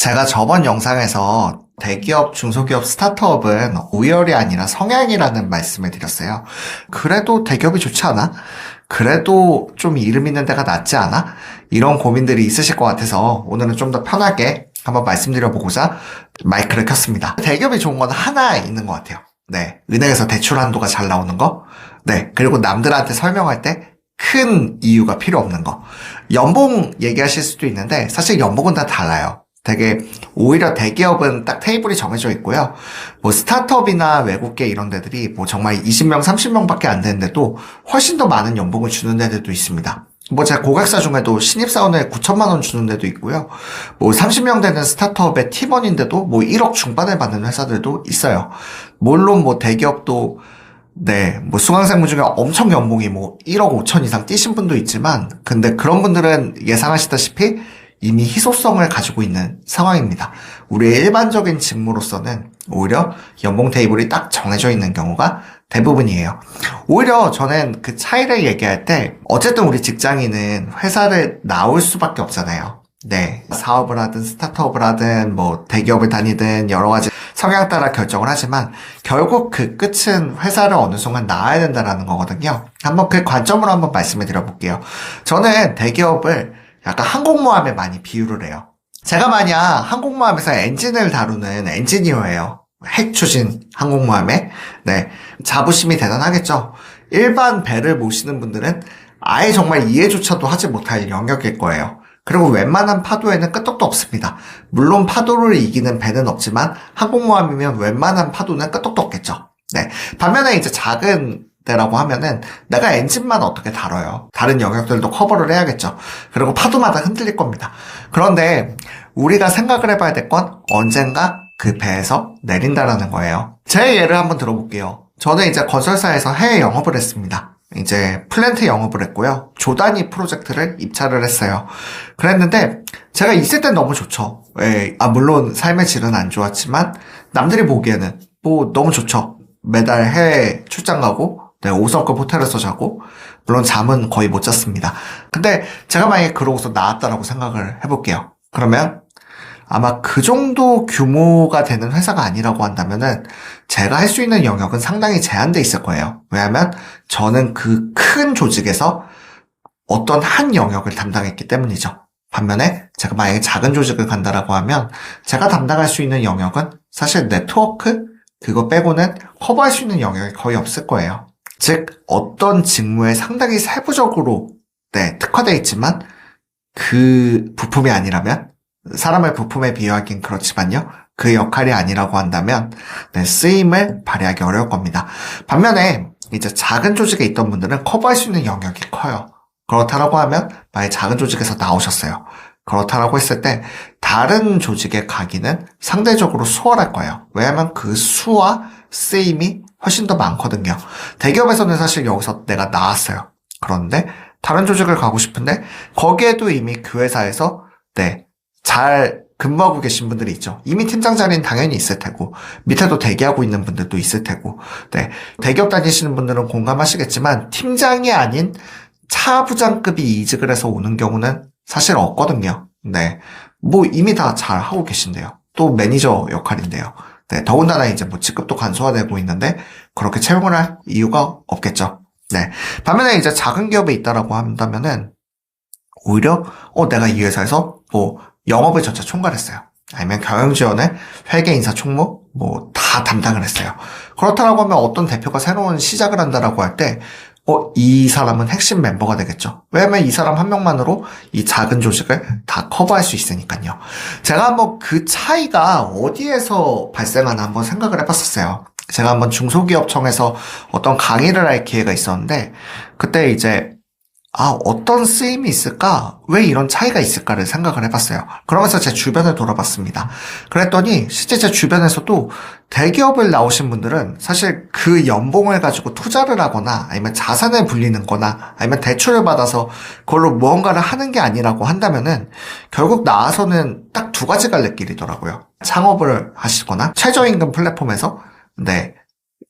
제가 저번 영상에서 대기업, 중소기업, 스타트업은 오열이 아니라 성향이라는 말씀을 드렸어요. 그래도 대기업이 좋지 않아? 그래도 좀 이름 있는 데가 낫지 않아? 이런 고민들이 있으실 것 같아서 오늘은 좀 더 편하게 한번 말씀드려보고자 마이크를 켰습니다. 대기업이 좋은 건 하나 있는 것 같아요. 네. 은행에서 대출 한도가 잘 나오는 거. 네. 그리고 남들한테 설명할 때 큰 이유가 필요 없는 거. 연봉 얘기하실 수도 있는데 사실 연봉은 다 달라요. 되게 오히려 대기업은 딱 테이블이 정해져 있고요. 뭐 스타트업이나 외국계 이런 데들이 뭐 정말 20명, 30명밖에 안 되는데도 훨씬 더 많은 연봉을 주는 데들도 있습니다. 뭐 제가 고객사 중에도 신입사원에 9천만 원 주는 데도 있고요. 뭐 30명 되는 스타트업의 팀원인데도 뭐 1억 중반을 받는 회사들도 있어요. 물론 뭐 대기업도 네, 뭐 수강생분 중에 엄청 연봉이 뭐 1억 5천 이상 뛰신 분도 있지만 근데 그런 분들은 예상하시다시피 이미 희소성을 가지고 있는 상황입니다. 우리의 일반적인 직무로서는 오히려 연봉 테이블이 딱 정해져 있는 경우가 대부분이에요. 오히려 저는 그 차이를 얘기할 때 어쨌든 우리 직장인은 회사를 나올 수밖에 없잖아요. 네, 사업을 하든 스타트업을 하든 뭐 대기업을 다니든 여러 가지 성향 따라 결정을 하지만 결국 그 끝은 회사를 어느 순간 나와야 된다는 거거든요. 한번 그 관점으로 한번 말씀을 드려볼게요. 저는 대기업을 약간 항공모함에 많이 비유를 해요. 제가 만약 항공모함에서 엔진을 다루는 엔지니어예요. 핵 추진 항공모함에. 네. 자부심이 대단하겠죠. 일반 배를 모시는 분들은 아예 정말 이해조차도 하지 못할 영역일 거예요. 그리고 웬만한 파도에는 끄떡도 없습니다. 물론 파도를 이기는 배는 없지만 항공모함이면 웬만한 파도는 끄떡도 없겠죠. 네. 반면에 이제 작은 데라고 하면은 내가 엔진만 어떻게 다뤄요. 다른 영역들도 커버를 해야겠죠. 그리고 파도마다 흔들릴 겁니다. 그런데 우리가 생각을 해봐야 될 건 언젠가 그 배에서 내린다라는 거예요. 제 예를 한번 들어볼게요. 저는 이제 건설사에서 해외 영업을 했습니다. 이제 플랜트 영업을 했고요. 조단위 프로젝트를 입찰을 했어요. 그랬는데 제가 있을 땐 너무 좋죠. 물론 삶의 질은 안 좋았지만 남들이 보기에는 뭐 너무 좋죠. 매달 해외 출장 가고 네, 5성급 호텔에서 자고 물론 잠은 거의 못 잤습니다. 근데 제가 만약에 그러고서 나왔다라고 생각을 해볼게요. 그러면 아마 그 정도 규모가 되는 회사가 아니라고 한다면은 제가 할 수 있는 영역은 상당히 제한돼 있을 거예요. 왜냐하면 저는 그 큰 조직에서 어떤 한 영역을 담당했기 때문이죠. 반면에 제가 만약에 작은 조직을 간다라고 하면 제가 담당할 수 있는 영역은 사실 네트워크 그거 빼고는 커버할 수 있는 영역이 거의 없을 거예요. 즉 어떤 직무에 상당히 세부적으로 네, 특화되어 있지만 그 부품이 아니라면 사람을 부품에 비유하긴 그렇지만요. 그 역할이 아니라고 한다면 네, 쓰임을 발휘하기 어려울 겁니다. 반면에 이제 작은 조직에 있던 분들은 커버할 수 있는 영역이 커요. 그렇다라고 하면 만약 작은 조직에서 나오셨어요. 그렇다라고 했을 때 다른 조직에 가기는 상대적으로 수월할 거예요. 왜냐하면 그 수와 쓰임이 훨씬 더 많거든요. 대기업에서는 사실 여기서 내가 나왔어요. 그런데 다른 조직을 가고 싶은데 거기에도 이미 그 회사에서 네, 잘 근무하고 계신 분들이 있죠. 이미 팀장 자리는 당연히 있을 테고 밑에도 대기하고 있는 분들도 있을 테고 네, 대기업 다니시는 분들은 공감하시겠지만 팀장이 아닌 차부장급이 이직을 해서 오는 경우는 사실 없거든요. 네, 뭐 이미 다 잘 하고 계신데요. 또 매니저 역할인데요. 네, 더군다나 이제 뭐 직급도 간소화되고 있는데 그렇게 채용을 할 이유가 없겠죠. 네, 반면에 이제 작은 기업에 있다라고 한다면은 오히려 내가 이 회사에서 뭐 영업을 전체 총괄했어요. 아니면 경영지원을 회계 인사 총무 뭐 다 담당을 했어요. 그렇다라고 하면 어떤 대표가 새로운 시작을 한다라고 할 때 이 사람은 핵심 멤버가 되겠죠. 왜냐면 이 사람 한 명만으로 이 작은 조직을 다 커버할 수 있으니까요. 제가 한번 그 차이가 어디에서 발생하나 한번 생각을 해봤었어요. 제가 한번 중소기업청에서 어떤 강의를 할 기회가 있었는데 그때 이제 어떤 쓰임이 있을까? 왜 이런 차이가 있을까를 생각을 해봤어요. 그러면서 제 주변을 돌아봤습니다. 그랬더니 실제 제 주변에서도 대기업을 나오신 분들은 사실 그 연봉을 가지고 투자를 하거나 아니면 자산을 불리는 거나 아니면 대출을 받아서 그걸로 무언가를 하는 게 아니라고 한다면은 결국 나와서는 딱 두 가지 갈래길이더라고요. 창업을 하시거나 최저임금 플랫폼에서 네,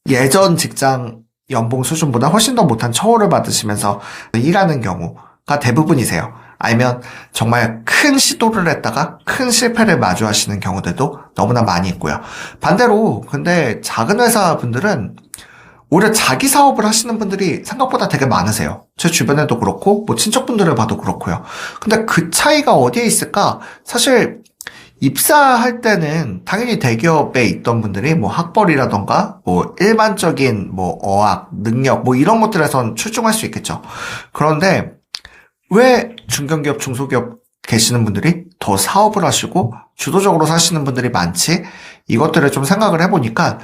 예전 직장 연봉 수준보다 훨씬 더 못한 처우를 받으시면서 일하는 경우가 대부분이세요. 아니면 정말 큰 시도를 했다가 큰 실패를 마주하시는 경우들도 너무나 많이 있고요. 반대로 근데 작은 회사 분들은 오히려 자기 사업을 하시는 분들이 생각보다 되게 많으세요. 제 주변에도 그렇고 뭐 친척분들을 봐도 그렇고요. 근데 그 차이가 어디에 있을까? 사실 입사할 때는 당연히 대기업에 있던 분들이 뭐 학벌이라던가 뭐 일반적인 뭐 어학, 능력 뭐 이런 것들에선 출중할 수 있겠죠. 그런데 왜 중견기업, 중소기업 계시는 분들이 더 사업을 하시고 주도적으로 사시는 분들이 많지? 이것들을 좀 생각을 해보니까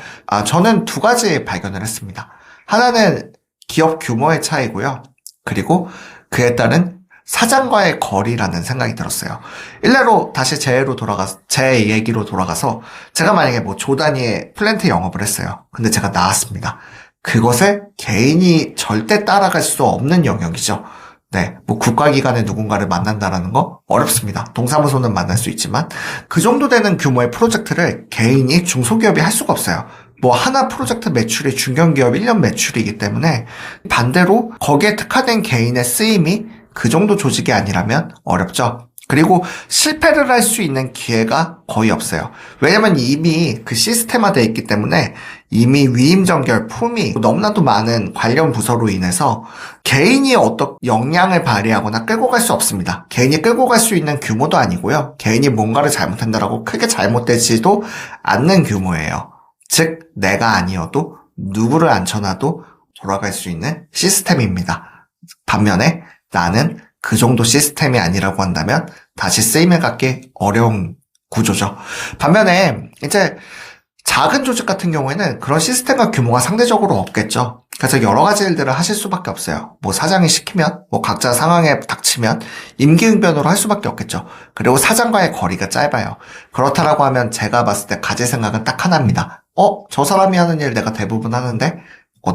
저는 두 가지 발견을 했습니다. 하나는 기업 규모의 차이고요. 그리고 그에 따른 사장과의 거리라는 생각이 들었어요. 일례로 다시 제 얘기로 돌아가서 제가 만약에 뭐 조 단위의 플랜트 영업을 했어요. 근데 제가 나왔습니다. 그것에 개인이 절대 따라갈 수 없는 영역이죠. 네, 뭐 국가기관의 누군가를 만난다라는 거 어렵습니다. 동사무소는 만날 수 있지만 그 정도 되는 규모의 프로젝트를 개인이 중소기업이 할 수가 없어요. 뭐 하나 프로젝트 매출이 중견기업 1년 매출이기 때문에 반대로 거기에 특화된 개인의 쓰임이 그 정도 조직이 아니라면 어렵죠. 그리고 실패를 할 수 있는 기회가 거의 없어요. 왜냐면 이미 그 시스템화되어 있기 때문에 이미 위임전결, 품위, 너무나도 많은 관련 부서로 인해서 개인이 어떤 역량을 발휘하거나 끌고 갈 수 없습니다. 개인이 끌고 갈 수 있는 규모도 아니고요. 개인이 뭔가를 잘못한다라고 크게 잘못되지도 않는 규모예요. 즉, 내가 아니어도 누구를 앉혀놔도 돌아갈 수 있는 시스템입니다. 반면에 나는 그 정도 시스템이 아니라고 한다면 다시 쓰임을 갖기 어려운 구조죠. 반면에 이제 작은 조직 같은 경우에는 그런 시스템과 규모가 상대적으로 없겠죠. 그래서 여러 가지 일들을 하실 수밖에 없어요. 뭐 사장이 시키면, 뭐 각자 상황에 닥치면 임기응변으로 할 수밖에 없겠죠. 그리고 사장과의 거리가 짧아요. 그렇다라고 하면 제가 봤을 때 가질 생각은 딱 하나입니다. 저 사람이 하는 일 내가 대부분 하는데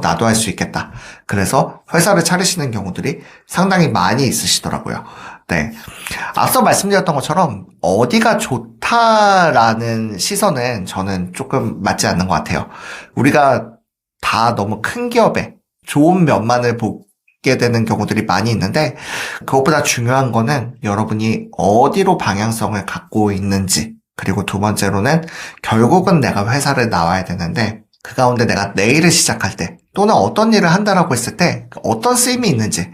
나도 할 수 있겠다. 그래서 회사를 차리시는 경우들이 상당히 많이 있으시더라고요. 네. 앞서 말씀드렸던 것처럼 어디가 좋다라는 시선은 저는 조금 맞지 않는 것 같아요. 우리가 다 너무 큰 기업에 좋은 면만을 보게 되는 경우들이 많이 있는데 그것보다 중요한 거는 여러분이 어디로 방향성을 갖고 있는지, 그리고 두 번째로는 결국은 내가 회사를 나와야 되는데 그 가운데 내가 내일을 시작할 때 또는 어떤 일을 한다라고 했을 때 어떤 쓰임이 있는지,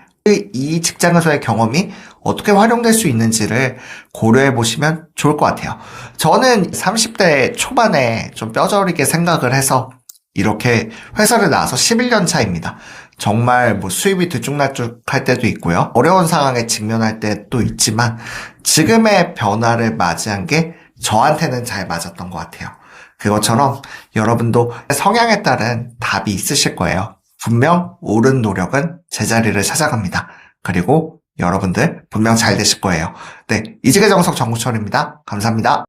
이 직장에서의 경험이 어떻게 활용될 수 있는지를 고려해 보시면 좋을 것 같아요. 저는 30대 초반에 좀 뼈저리게 생각을 해서 이렇게 회사를 나와서 11년 차입니다. 정말 뭐 수입이 들쭉날쭉할 때도 있고요. 어려운 상황에 직면할 때도 있지만 지금의 변화를 맞이한 게 저한테는 잘 맞았던 것 같아요. 그것처럼 여러분도 성향에 따른 답이 있으실 거예요. 분명 옳은 노력은 제자리를 찾아갑니다. 그리고 여러분들 분명 잘 되실 거예요. 네, 이직의 정석 정구철입니다. 감사합니다.